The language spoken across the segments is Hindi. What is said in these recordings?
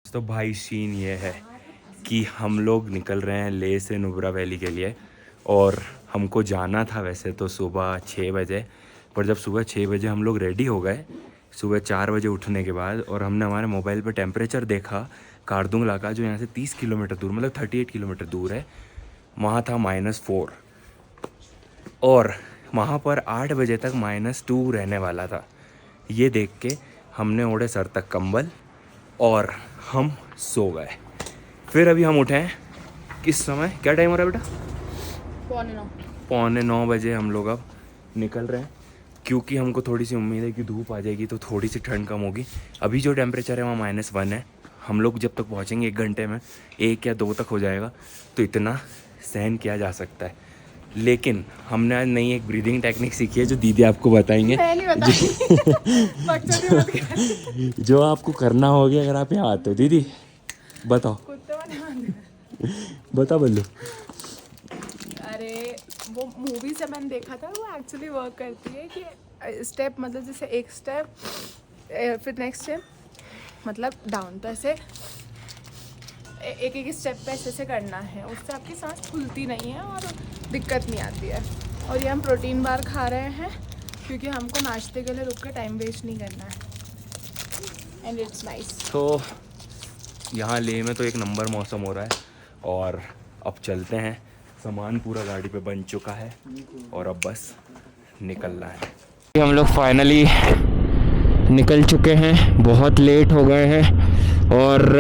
तो भाई सीन ये है कि हम लोग निकल रहे हैं लेह से नुब्रा वैली के लिए। और हमको जाना था वैसे तो सुबह 6 बजे, पर जब सुबह 6 बजे हम लोग रेडी हो गए सुबह 4 बजे उठने के बाद, और हमने हमारे मोबाइल पर टेम्परेचर देखा कारदुंगला का, जो यहाँ से 30 किलोमीटर दूर, मतलब 38 किलोमीटर दूर है, वहाँ था -4। और वहाँ पर 8 बजे तक -2 रहने वाला था। ये देख के हमने ओढ़े सर तक कंबल और हम सो गए। फिर अभी हम उठे हैं, किस समय, क्या टाइम हो रहा है बेटा? 9:15। 8:45 हम लोग अब निकल रहे हैं, क्योंकि हमको थोड़ी सी उम्मीद है कि धूप आ जाएगी तो थोड़ी सी ठंड कम होगी। अभी जो टेम्परेचर है वहाँ -1 है। हम लोग जब तक पहुँचेंगे 1 घंटे में 1 या 2 तक हो जाएगा, तो इतना सहन किया जा सकता है। लेकिन हमने आज नई एक ब्रीदिंग टेक्निक सीखी है जो दीदी आपको बताएंगे। मैं नहीं बताऊंगी। बकचोदी मत कर। जो आपको करना होगी अगर आप यहाँ आते हो। दीदी बताओ, कुत्ते वाली बात। बता बल्लू। अरे वो मूवी से मैंने देखा था, वो एक्चुअली वर्क करती है कि स्टेप, मतलब जैसे एक स्टेप फिर नेक्स्ट स्टेप, मतलब डाउन, तो ऐसे एक एक स्टेप पे ऐसे करना है। उससे आपकी सांस फूलती नहीं है और दिक्कत नहीं आती है। और ये हम प्रोटीन बार खा रहे हैं क्योंकि हमको नाश्ते के लिए रुक के टाइम वेस्ट नहीं करना है। And it's nice. तो यहाँ लेह में तो एक नंबर मौसम हो रहा है, और अब चलते हैं। सामान पूरा गाड़ी पे बन चुका है और अब बस निकलना है। हम लोग फाइनली निकल चुके हैं, बहुत लेट हो गए हैं। और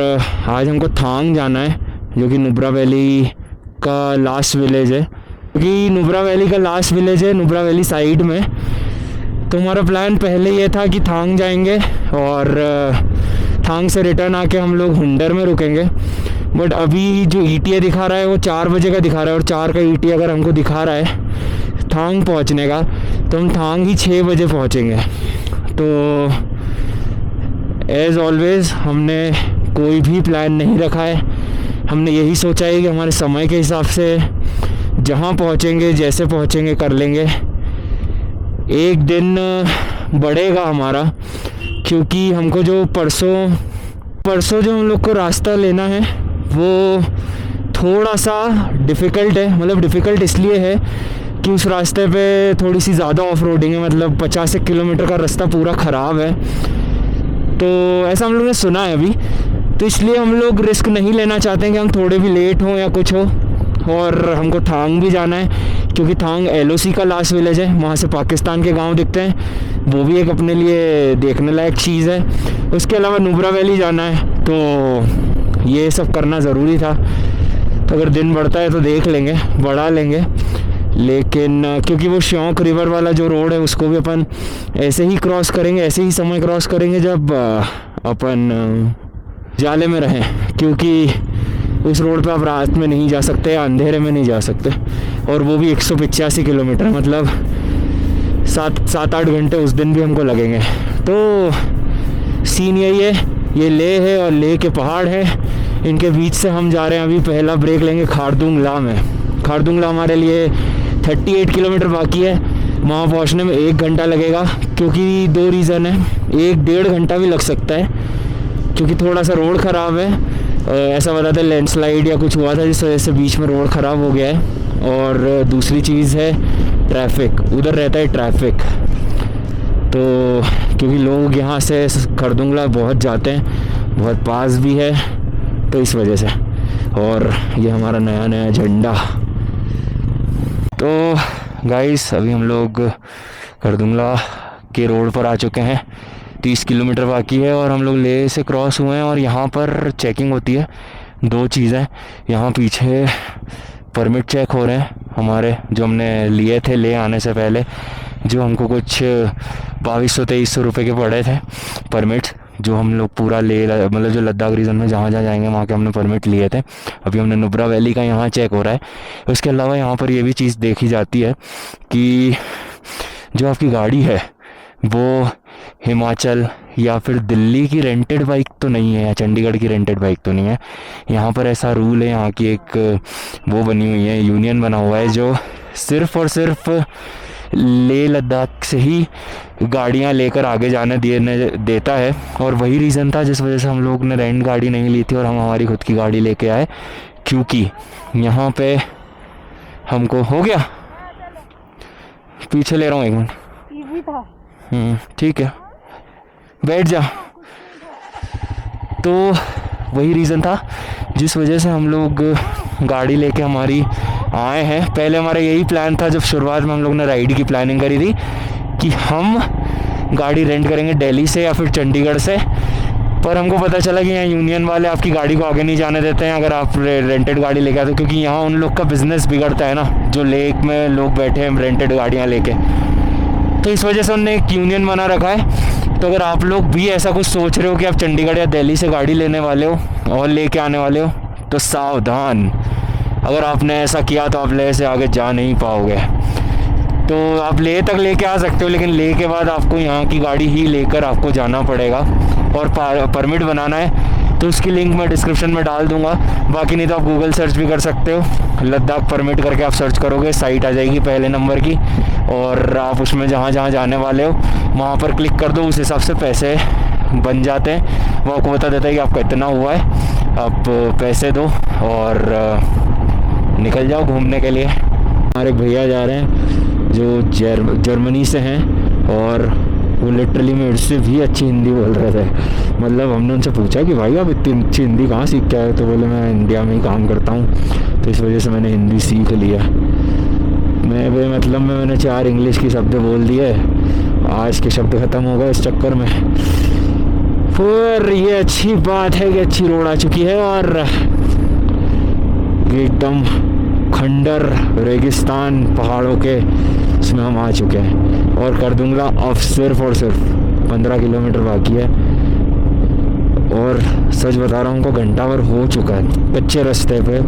आज हमको थांग जाना है, जो कि नुब्रा वैली का लास्ट विलेज है। क्योंकि नुब्रा वैली का लास्ट विलेज है नुब्रा वैली साइड में। तो हमारा प्लान पहले ये था कि थांग जाएंगे और थांग से रिटर्न आके हम लोग हुंडर में रुकेंगे। बट अभी जो ETA दिखा रहा है वो 4 बजे का दिखा रहा है, और 4 का ETA अगर हमको दिखा रहा है थांग पहुंचने का, तो हम थांग ही 6 बजे पहुंचेंगे। तो एज़ ऑलवेज़ हमने कोई भी प्लान नहीं रखा है। हमने यही सोचा है कि हमारे समय के हिसाब से जहाँ पहुँचेंगे, जैसे पहुँचेंगे, कर लेंगे। एक दिन बढ़ेगा हमारा, क्योंकि हमको जो परसों जो हम लोग को रास्ता लेना है वो थोड़ा सा डिफ़िकल्ट है। मतलब डिफ़िकल्ट इसलिए है कि उस रास्ते पे थोड़ी सी ज़्यादा ऑफ रोडिंग है, मतलब 50 किलोमीटर का रास्ता पूरा ख़राब है। तो ऐसा हम लोग ने सुना है अभी, तो इसलिए हम लोग रिस्क नहीं लेना चाहते हैं कि हम थोड़े भी लेट हों या कुछ हो। और हमको थांग भी जाना है, क्योंकि थांग LOC का लास्ट विलेज है, वहाँ से पाकिस्तान के गांव दिखते हैं। वो भी एक अपने लिए देखने लायक चीज़ है। उसके अलावा नुब्रा वैली जाना है, तो ये सब करना ज़रूरी था। तो अगर दिन बढ़ता है तो देख लेंगे, बढ़ा लेंगे। लेकिन क्योंकि वो श्योंक रिवर वाला जो रोड है उसको भी अपन ऐसे ही क्रॉस करेंगे, ऐसे ही समय क्रॉस करेंगे जब अपन जाले में रहें, क्योंकि उस रोड पे आप रात में नहीं जा सकते या अंधेरे में नहीं जा सकते। और वो भी 185 किलोमीटर, मतलब 7-8 घंटे उस दिन भी हमको लगेंगे। तो सीन यही है, ये लेह है और लेह के पहाड़ हैं, इनके बीच से हम जा रहे हैं। अभी पहला ब्रेक लेंगे खारदुंगला में। खारदुंगला हमारे लिए 38 किलोमीटर बाकी है। वहाँ पहुँचने में 1 घंटा लगेगा, क्योंकि 2 रीज़न है। 1-1.5 घंटा भी लग सकता है, क्योंकि थोड़ा सा रोड ख़राब है। ऐसा बताते हैं लैंडस्लाइड या कुछ हुआ था, जिस वजह से बीच में रोड ख़राब हो गया है। और दूसरी चीज़ है ट्रैफिक, उधर रहता है ट्रैफिक। तो क्योंकि लोग यहाँ से खारदुंगला बहुत जाते हैं, बहुत पास भी है, तो इस वजह से। और ये हमारा नया झंडा। तो गाइस अभी हम लोग खारदुंगला के रोड पर आ चुके हैं। 30 किलोमीटर बाकी है और हम लोग लेह से क्रॉस हुए हैं। और यहाँ पर चेकिंग होती है। 2 चीज़ें, यहाँ पीछे परमिट चेक हो रहे हैं हमारे, जो हमने लिए थे ले आने से पहले, जो हमको कुछ 2200-2300 रुपये के पड़े थे परमिट, जो हम लोग पूरा ले, मतलब जो लद्दाख रीजन में जहाँ जहाँ जाएंगे वहाँ के हमने परमिट लिए थे। अभी हमने नुब्रा वैली का यहाँ चेक हो रहा है। उसके अलावा यहाँ पर ये भी चीज़ देखी जाती है कि जो आपकी गाड़ी है वो हिमाचल या फिर दिल्ली की रेंटेड बाइक तो नहीं है, या चंडीगढ़ की रेंटेड बाइक तो नहीं है। यहाँ पर ऐसा रूल है, यहाँ की एक वो बनी हुई है, यूनियन बना हुआ है, जो सिर्फ़ और सिर्फ लेह लद्दाख से ही गाड़ियाँ लेकर आगे जाने देता है। और वही रीज़न था जिस वजह से हम लोग ने रेंट गाड़ी नहीं ली थी और हम हमारी खुद की गाड़ी लेके आए, क्योंकि यहाँ पे हमको हो गया। पीछे ले रहा हूँ 1 मिनट। इजी था। ठीक है, बैठ जा। तो वही रीज़न था जिस वजह से हम लोग गाड़ी लेके हमारी आए हैं। पहले हमारा यही प्लान था, जब शुरुआत में हम लोग ने राइड की प्लानिंग करी थी, कि हम गाड़ी रेंट करेंगे दिल्ली से या फिर चंडीगढ़ से। पर हमको पता चला कि यहाँ यूनियन वाले आपकी गाड़ी को आगे नहीं जाने देते हैं अगर आप रेंटेड गाड़ी लेके आते हो, क्योंकि यहाँ उन लोग का बिज़नेस बिगड़ता है ना, जो लेक में लोग बैठे हैं रेंटेड गाड़ियाँ लेके। तो इस वजह से उन्होंने एक यूनियन बना रखा है। तो अगर आप लोग भी ऐसा कुछ सोच रहे हो कि आप चंडीगढ़ या दिल्ली से गाड़ी लेने वाले हो और लेके आने वाले हो, तो सावधान। अगर आपने ऐसा किया तो आप लेह से आगे जा नहीं पाओगे। तो आप लेह तक लेके आ सकते हो, लेकिन लेह के बाद आपको यहाँ की गाड़ी ही लेकर आपको जाना पड़ेगा। और परमिट बनाना है तो उसकी लिंक मैं डिस्क्रिप्शन में डाल दूंगा। बाकी नहीं तो आप गूगल सर्च भी कर सकते हो, लद्दाख परमिट करके आप सर्च करोगे, साइट आ जाएगी पहले नंबर की। और आप उसमें जहाँ जहाँ जाने वाले हो वहाँ पर क्लिक कर दो, उस हिसाब से पैसे बन जाते हैं। वो आपको बता देता है कि आपका इतना हुआ है, आप पैसे दो और निकल जाओ घूमने के लिए। हमारे भैया जा रहे हैं जो जर्मनी से हैं, और वो लिटरली मेरे से भी अच्छी हिंदी बोल रहे थे। मतलब हमने उनसे पूछा कि भाई आप इतनी अच्छी हिंदी कहाँ सीख के आए? तो बोले मैं इंडिया में ही काम करता हूँ, तो इस वजह से मैंने हिंदी सीख लिया। मैं बेमतलब में मैंने 4 इंग्लिश की शब्द बोल दिए, आज के शब्द ख़त्म हो गए इस चक्कर में। फिर ये अच्छी बात है कि अच्छी रोड आ चुकी है और एकदम खंडर रेगिस्तान पहाड़ों के इसमें हम आ चुके हैं। और करदुंगला अब सिर्फ और सिर्फ 15 किलोमीटर बाकी है। और सच बता रहा हूँ, हमको घंटा भर हो चुका है कच्चे रास्ते पे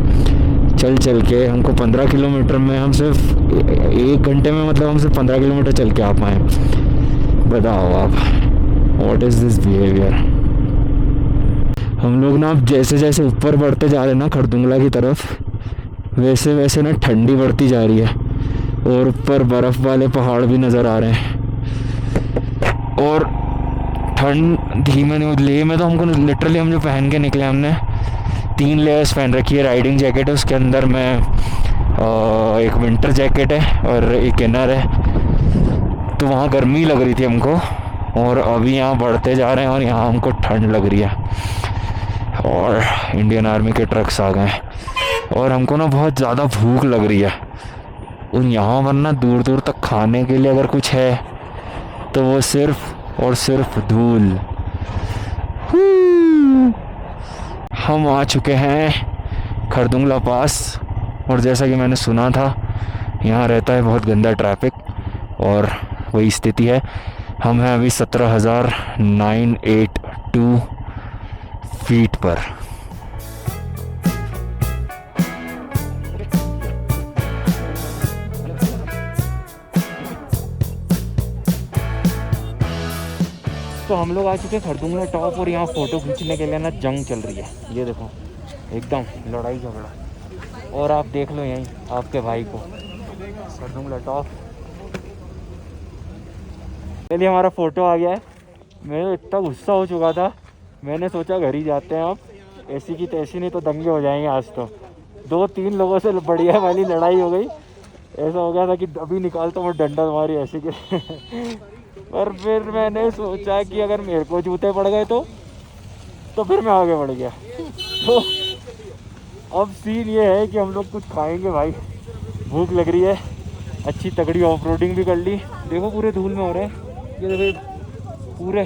चल के। हमको 15 किलोमीटर में हम सिर्फ 1 घंटे में, मतलब हम सिर्फ 15 किलोमीटर चल के आ पाए। बताओ आप, व्हाट इज़ दिस बिहेवियर। हम लोग ना अब जैसे जैसे ऊपर बढ़ते जा रहे हैं ना खरदुंगला की तरफ, वैसे वैसे ना ठंडी बढ़ती जा रही है और ऊपर बर्फ़ वाले पहाड़ भी नज़र आ रहे हैं। और ठंड धीमे लेह में तो हमको लिटरली हम जो पहन के निकले, हमने 3 लेयर्स पहन रखी है। राइडिंग जैकेट है, उसके अंदर में एक विंटर जैकेट है और एक इनर है। तो वहाँ गर्मी लग रही थी हमको, और अभी यहाँ बढ़ते जा रहे हैं और यहाँ हमको ठंड लग रही है। और इंडियन आर्मी के ट्रक्स आ गए और हमको ना बहुत ज़्यादा भूख लग रही है। और यहाँ वरना दूर दूर तक खाने के लिए अगर कुछ है तो वो सिर्फ और सिर्फ धूल। हम आ चुके हैं खरदुंगला पास, और जैसा कि मैंने सुना था यहाँ रहता है बहुत गंदा ट्रैफिक, और वही स्थिति है। हम हैं अभी 17,982 फीट पर। तो हम लोग आ चुके हैं खरदुंगला टॉप, और यहाँ फ़ोटो खींचने के लिए ना जंग चल रही है। ये देखो एकदम लड़ाई झगड़ा। और आप देख लो यहीं आपके भाई को, खरदुंगला टॉप। चलिए हमारा फ़ोटो आ गया है। मैं इतना गुस्सा हो चुका था, मैंने सोचा घर ही जाते हैं आप, ऐसी की तैसी, नहीं तो दंगे हो जाएंगे आज तो। 2-3 लोगों से बढ़िया वाली लड़ाई हो गई। ऐसा हो गया था कि अभी निकालता हूँ डंडा तुम्हारी ऐसी के। पर फिर मैंने सोचा कि अगर मेरे को जूते पड़ गए तो फिर मैं आगे बढ़ गया। तो अब सीन ये है कि हम लोग कुछ खाएंगे भाई, भूख लग रही है। अच्छी तगड़ी ऑफ रोडिंग भी कर ली। देखो पूरे धूल में हो रहे हैं, ये देखो पूरे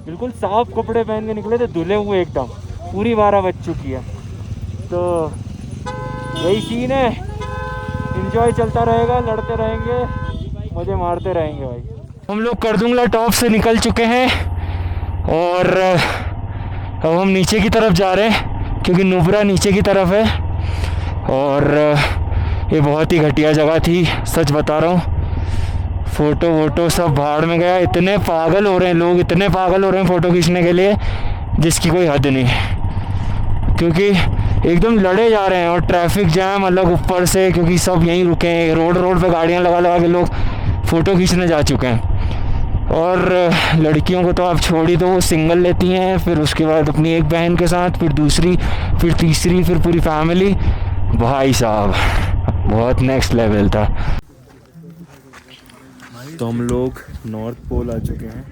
बिल्कुल साफ कपड़े पहन के निकले थे, धुले हुए एकदम। पूरी 12 बज चुकी है, तो यही सीन है। एंजॉय चलता रहेगा, लड़ते रहेंगे, मज़े मारते रहेंगे भाई। हम लोग करदुंगला टॉप से निकल चुके हैं और अब हम नीचे की तरफ जा रहे हैं, क्योंकि नुब्रा नीचे की तरफ है। और ये बहुत ही घटिया जगह थी, सच बता रहा हूँ। फ़ोटो वोटो सब भाड़ में गया। इतने पागल हो रहे हैं लोग, इतने पागल हो रहे हैं फ़ोटो खींचने के लिए जिसकी कोई हद नहीं, क्योंकि एकदम लड़े जा रहे हैं। और ट्रैफिक जैम अलग ऊपर से, क्योंकि सब यहीं रुके हैं। रोड पे गाड़ियाँ लगा के लोग फ़ोटो खींचने जा चुके हैं। और लड़कियों को तो आप छोड़ ही दो, वो सिंगल लेती हैं, फिर उसके बाद अपनी एक बहन के साथ, फिर दूसरी, फिर तीसरी, फिर पूरी फैमिली। भाई साहब बहुत नेक्स्ट लेवल था। तो हम लोग नॉर्थ पोल आ चुके हैं।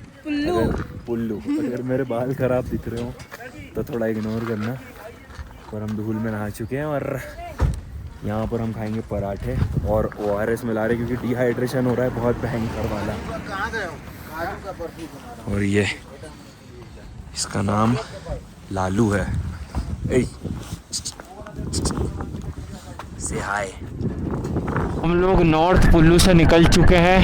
पुल्लू अगर मेरे बाल ख़राब दिख रहे हो तो थोड़ा इग्नोर करना। और हम धूल में नहा चुके हैं और यहाँ पर हम खाएंगे पराठे और ORS मिला रहे क्योंकि डिहाइड्रेशन हो रहा है बहुत भयंकर वाला। और ये इसका नाम लालू है। से हाय। हम लोग नॉर्थ पुल्लू से निकल चुके हैं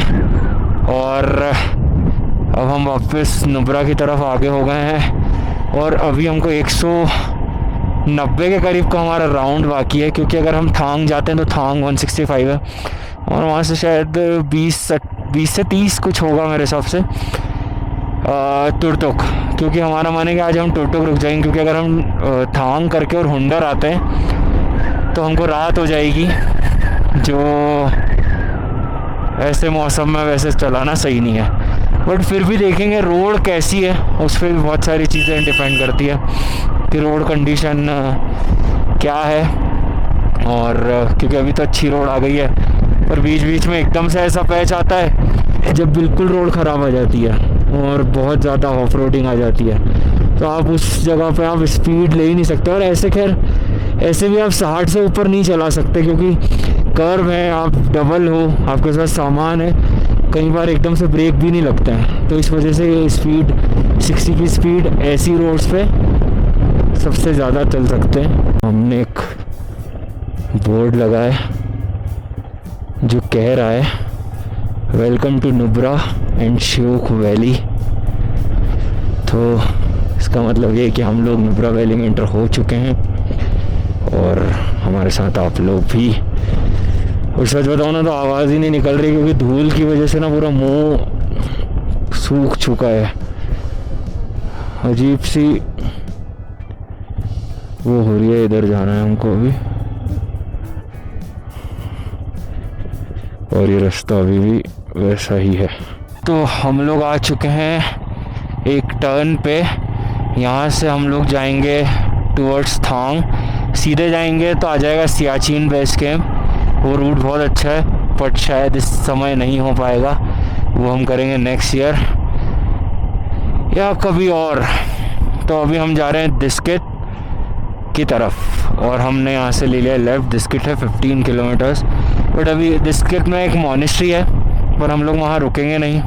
और अब हम वापस नुब्रा की तरफ आगे हो गए हैं। और अभी हमको 190 के करीब का हमारा राउंड बाकी है, क्योंकि अगर हम थांग जाते हैं तो थांग 165 है और वहाँ से शायद 20 से 30 कुछ होगा मेरे हिसाब से तुरतुक। क्योंकि हमारा मन है कि आज हम तुरतुक रुक जाएंगे, क्योंकि अगर हम थांग करके और हुंडर आते हैं तो हमको रात हो जाएगी, जो ऐसे मौसम में वैसे चलाना सही नहीं है। बट फिर भी देखेंगे रोड कैसी है, उस पर भी बहुत सारी चीज़ें डिपेंड करती है कि रोड कंडीशन क्या है। और क्योंकि अभी तो अच्छी रोड आ गई है, पर बीच बीच में एकदम से ऐसा पैच आता है जब बिल्कुल रोड ख़राब आ जाती है और बहुत ज़्यादा ऑफ रोडिंग आ जाती है, तो आप उस जगह पे आप स्पीड ले ही नहीं सकते। और ऐसे खैर ऐसे भी आप 60 से ऊपर नहीं चला सकते, क्योंकि कर्व है, आप डबल हो, आपके साथ सामान है, कई बार एकदम से ब्रेक भी नहीं लगता है। तो इस वजह से स्पीड 60 की स्पीड ऐसी रोड्स पे सबसे ज़्यादा चल सकते हैं। हमने एक बोर्ड लगाया जो कह रहा है welcome to Nubra and Shyok valley. तो इसका मतलब ये है कि हम लोग नुब्रा वैली में एंटर हो चुके हैं और हमारे साथ आप लोग भी। और सच बताओ ना तो आवाज़ ही नहीं निकल रही, क्योंकि धूल की वजह से ना पूरा मुंह सूख चुका है। अजीब सी वो हो रही है, इधर जाना है हमको अभी। और ये रास्ता अभी भी वैसा ही है। तो हम लोग आ चुके हैं एक टर्न पे। यहाँ से हम लोग जाएंगे टुवर्ड्स थांग, सीधे जाएंगे तो आ जाएगा सियाचिन बेस कैंप। वो रूट बहुत अच्छा है, बट शायद इस समय नहीं हो पाएगा, वो हम करेंगे नेक्स्ट ईयर या कभी और। तो अभी हम जा रहे हैं दिस्कित की तरफ और हमने यहाँ से ले लिया लेफ़्ट। दिस्कित है 15 किलोमीटर्स, बट अभी दिस्कित में एक मॉनेस्ट्री है पर हम लोग वहाँ रुकेंगे नहीं।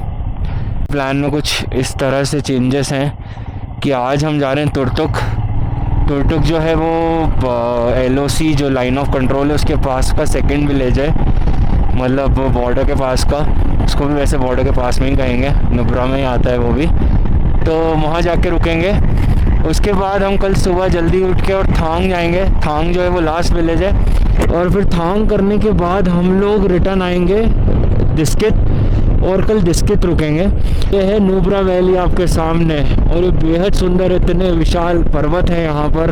प्लान में कुछ इस तरह से चेंजेस हैं कि आज हम जा रहे हैं तुरतुक। तुरतुक जो है वो LOC जो लाइन ऑफ कंट्रोल है उसके पास का सेकंड विलेज है, मतलब बॉर्डर के पास का। उसको भी वैसे बॉर्डर के पास में ही कहेंगे, नुब्रा में ही आता है वो भी। तो वहाँ जाके रुकेंगे। उसके बाद हम कल सुबह जल्दी उठ के और थांग जाएंगे। थांग जो है वो लास्ट विलेज है, और फिर थांग करने के बाद हम लोग रिटर्न आएंगे दिस्कित और कल दिस्कित रुकेंगे। ये है नुब्रा वैली आपके सामने और ये बेहद सुंदर, इतने विशाल पर्वत हैं यहाँ पर।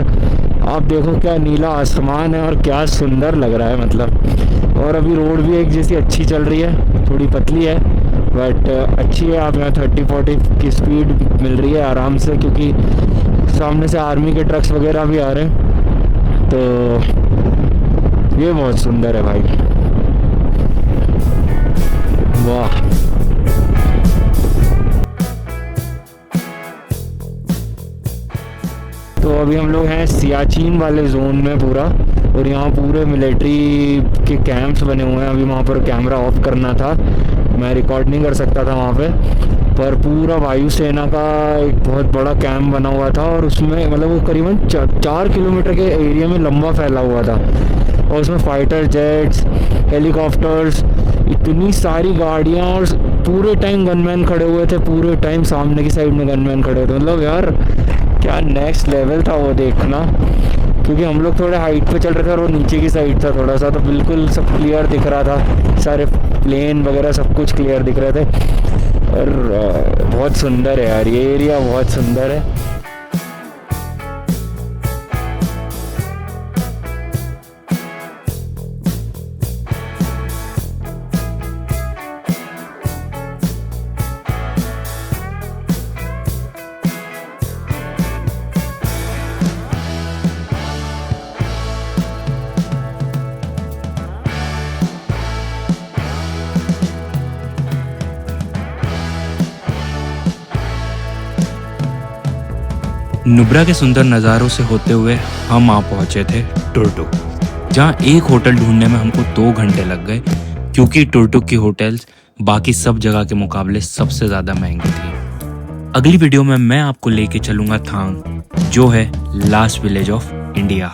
आप देखो क्या नीला आसमान है और क्या सुंदर लग रहा है मतलब। और अभी रोड भी एक जैसी अच्छी चल रही है, थोड़ी पतली है बट अच्छी है। आप यहाँ 30-40 की स्पीड मिल रही है आराम से, क्योंकि सामने से आर्मी के ट्रक्स वगैरह भी आ रहे हैं। तो ये बहुत सुंदर है भाई, वाह। तो अभी हम लोग हैं सियाचिन वाले जोन में पूरा, और यहाँ पूरे मिलिट्री के कैंप्स बने हुए हैं। अभी वहाँ पर कैमरा ऑफ करना था, मैं रिकॉर्ड नहीं कर सकता था वहाँ पे, पर पूरा वायुसेना का एक बहुत बड़ा कैंप बना हुआ था। और उसमें मतलब वो करीबन 4 किलोमीटर के एरिया में लंबा फैला हुआ था, और उसमें फाइटर जेट्स, हेलीकॉप्टर्स, इतनी सारी गाड़ियाँ, और पूरे टाइम गनमैन खड़े हुए थे, पूरे टाइम सामने की साइड में गनमैन खड़े थे। मतलब यार क्या नेक्स्ट लेवल था वो देखना, क्योंकि हम लोग थोड़े हाइट पे चल रहे थे और वो नीचे की साइड था थोड़ा सा, तो बिल्कुल सब क्लियर दिख रहा था, सारे प्लेन वगैरह सब कुछ क्लियर दिख रहे थे। और बहुत सुंदर है यार, ये एरिया बहुत सुंदर है। नुब्रा के सुंदर नज़ारों से होते हुए हम आ पहुंचे थे टुरटुक, जहां एक होटल ढूंढने में हमको 2 घंटे लग गए, क्योंकि टुरटुक की होटल्स बाकी सब जगह के मुकाबले सबसे ज़्यादा महंगी थी। अगली वीडियो में मैं आपको लेके चलूंगा थांग, जो है लास्ट विलेज ऑफ इंडिया।